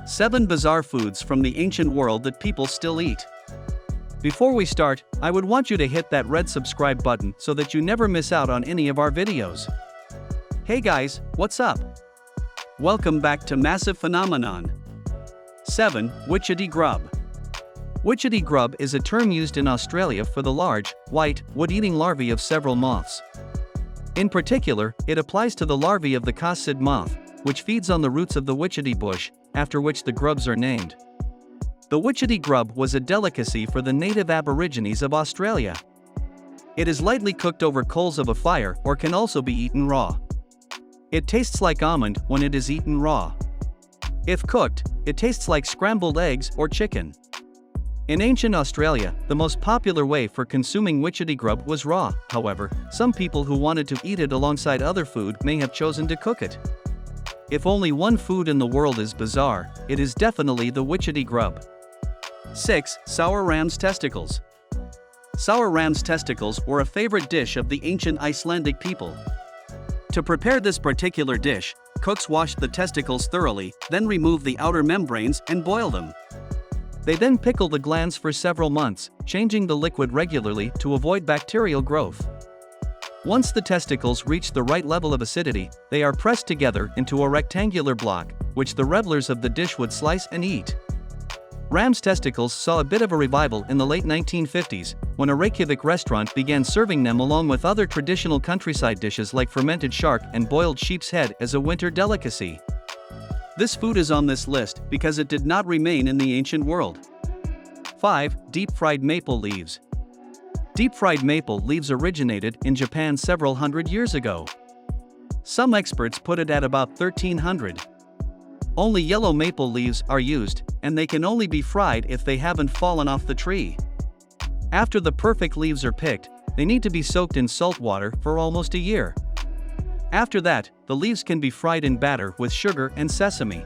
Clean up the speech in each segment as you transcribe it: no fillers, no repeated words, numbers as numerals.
7 bizarre foods from the ancient world that people still eat. Before we start, I would want you to hit that red subscribe button so that you never miss out on any of our videos. Hey guys, what's up? Welcome back to Massive Phenomenon. 7. Witchetty grub. Witchetty grub is a term used in Australia for the large, white, wood-eating larvae of several moths. In particular, it applies to the larvae of the cossid moth, which feeds on the roots of the witchetty bush, after which the grubs are named. The witchetty grub was a delicacy for the native Aborigines of Australia. It is lightly cooked over coals of a fire or can also be eaten raw. It tastes like almond when it is eaten raw. If cooked, it tastes like scrambled eggs or chicken. In ancient Australia, the most popular way for consuming witchetty grub was raw. However, some people who wanted to eat it alongside other food may have chosen to cook it. If only one food in the world is bizarre, it is definitely the witchetty grub. 6. Sour ram's testicles. Sour ram's testicles were a favorite dish of the ancient Icelandic people. To prepare this particular dish, cooks washed the testicles thoroughly, then remove the outer membranes and boil them. They then pickle the glands for several months, changing the liquid regularly to avoid bacterial growth. Once the testicles reach the right level of acidity, they are pressed together into a rectangular block, which the revelers of the dish would slice and eat. Ram's testicles saw a bit of a revival in the late 1950s, when a Reykjavik restaurant began serving them along with other traditional countryside dishes like fermented shark and boiled sheep's head as a winter delicacy. This food is on this list because it did not remain in the ancient world. 5. Deep-fried maple leaves. Deep-fried maple leaves originated in Japan several hundred years ago. Some experts put it at about 1300. Only yellow maple leaves are used, and they can only be fried if they haven't fallen off the tree. After the perfect leaves are picked, they need to be soaked in salt water for almost a year. After that, the leaves can be fried in batter with sugar and sesame.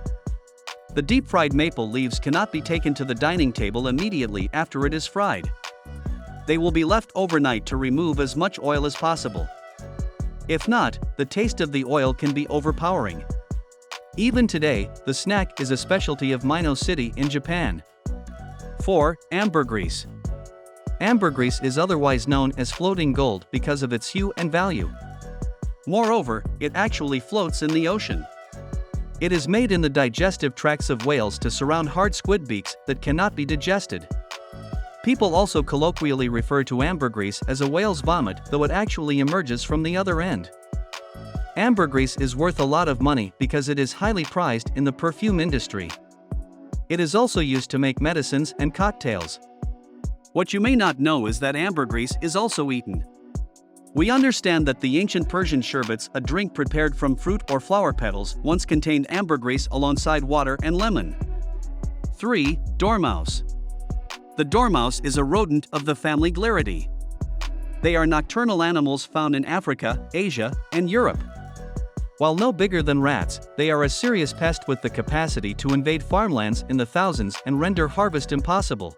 The deep-fried maple leaves cannot be taken to the dining table immediately after it is fried. They will be left overnight to remove as much oil as possible. If not, the taste of the oil can be overpowering. Even today, the snack is a specialty of Mino City in Japan. 4. Ambergris. Ambergris is otherwise known as floating gold because of its hue and value. Moreover, it actually floats in the ocean. It is made in the digestive tracts of whales to surround hard squid beaks that cannot be digested. People also colloquially refer to ambergris as a whale's vomit, though it actually emerges from the other end. Ambergris is worth a lot of money because it is highly prized in the perfume industry. It is also used to make medicines and cocktails. What you may not know is that ambergris is also eaten. We understand that the ancient Persian sherbets, a drink prepared from fruit or flower petals, once contained ambergris alongside water and lemon. 3. Dormouse. The dormouse is a rodent of the family Gliridae. They are nocturnal animals found in Africa, Asia, and Europe. While no bigger than rats, they are a serious pest with the capacity to invade farmlands in the thousands and render harvest impossible.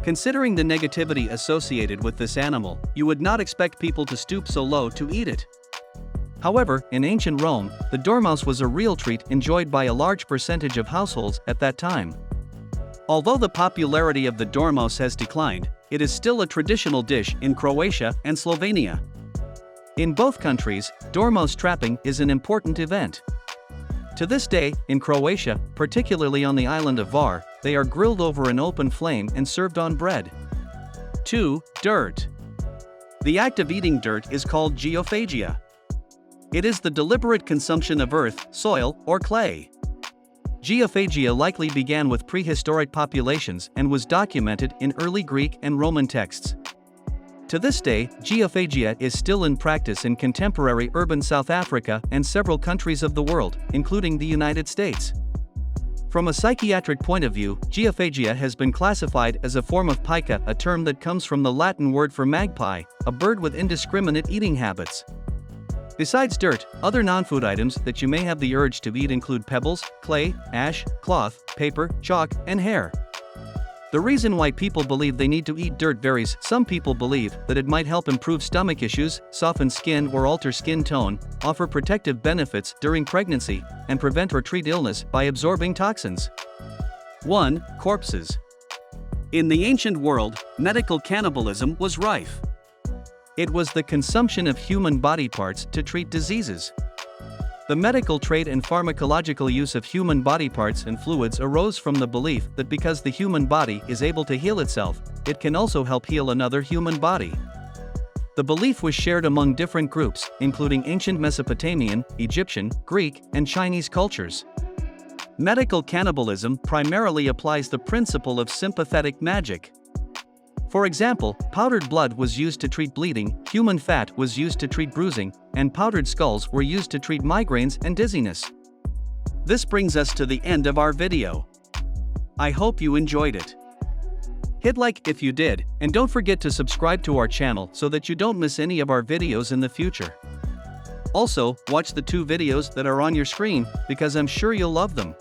Considering the negativity associated with this animal, you would not expect people to stoop so low to eat it. However, in ancient Rome, the dormouse was a real treat enjoyed by a large percentage of households at that time. Although the popularity of the dormouse has declined, it is still a traditional dish in Croatia and Slovenia. In both countries, dormouse trapping is an important event. To this day, in Croatia, particularly on the island of Hvar, they are grilled over an open flame and served on bread. 2. Dirt. The act of eating dirt is called geophagia. It is the deliberate consumption of earth, soil, or clay. Geophagia likely began with prehistoric populations and was documented in early Greek and Roman texts. To this day, geophagia is still in practice in contemporary urban South Africa and several countries of the world, including the United States. From a psychiatric point of view, geophagia has been classified as a form of pica, a term that comes from the Latin word for magpie, a bird with indiscriminate eating habits. Besides dirt, other non-food items that you may have the urge to eat include pebbles, clay, ash, cloth, paper, chalk, and hair. The reason why people believe they need to eat dirt varies. Some people believe that it might help improve stomach issues, soften skin or alter skin tone, offer protective benefits during pregnancy, and prevent or treat illness by absorbing toxins. 1. Corpses. In the ancient world, medical cannibalism was rife. It was the consumption of human body parts to treat diseases. The medical trade and pharmacological use of human body parts and fluids arose from the belief that because the human body is able to heal itself, it can also help heal another human body. The belief was shared among different groups, including ancient Mesopotamian, Egyptian, Greek, and Chinese cultures. Medical cannibalism primarily applies the principle of sympathetic magic. For example, powdered blood was used to treat bleeding, human fat was used to treat bruising, and powdered skulls were used to treat migraines and dizziness. This brings us to the end of our video. I hope you enjoyed it. Hit like if you did, and don't forget to subscribe to our channel so that you don't miss any of our videos in the future. Also, watch the 2 videos that are on your screen, because I'm sure you'll love them.